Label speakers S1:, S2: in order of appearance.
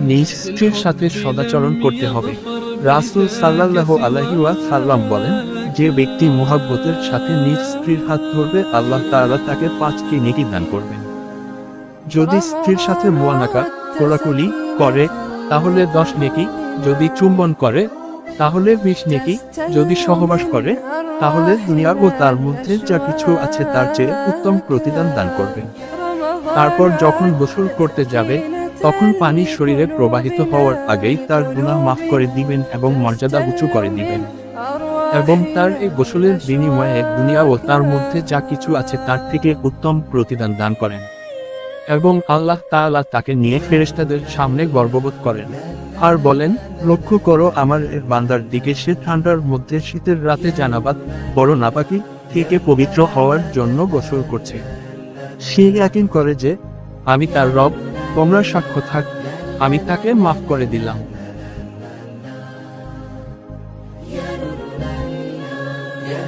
S1: নিজ স্ত্রীর সাথে সদাচরণ করতে হবে। রাসূল সাল্লাল্লাহু আলাইহি ওয়াসাল্লাম বলেন, যে ব্যক্তি মুহাব্বতের সাথে নিজ স্ত্রীর হাত ধরবে আল্লাহ তাআলা তাকে 5টি নেকি দান করবেন। যদি স্ত্রীর সাথে মুআনাকা কোলাকুলি করে তাহলে 10 নেকি, যদি চুম্বন করে তাহলে 20 নেকি, যদি সহবাস করে তাহলে দুনিয়া ও তার মধ্যে যা কিছু আছে তার চেয়ে উত্তম প্রতিদান দান করবেন। তারপর যখন গোসল করতে যাবে তখন পানি শরীরে প্রবাহিত হওয়ার আগেই তার গুনাহ মাফ করে দিবেন এবং মর্যাদা উঁচু করে দিবেন এবং তার এই গোসলের বিনিময়ে দুনিয়া ও তার মধ্যে যা কিছু আছে তার থেকে উত্তম প্রতিদান দান করেন এবং আল্লাহ তাআলা তাকে নিয়ে ফেরেশতাদের সামনে গর্ববোধ করেন আর বলেন, লক্ষ্য করো আমার এর বান্দার দিকে, সে ঠান্ডার মধ্যে শীতের রাতে জানাবাত বড় নাপাকি থেকে পবিত্র হওয়ার জন্য গোসল করছে। সে ইয়াকিন করে যে আমি তার রব, তোমরা সাক্ষ্য থাক, আমি তাকে মাফ করে দিলাম।
S2: يا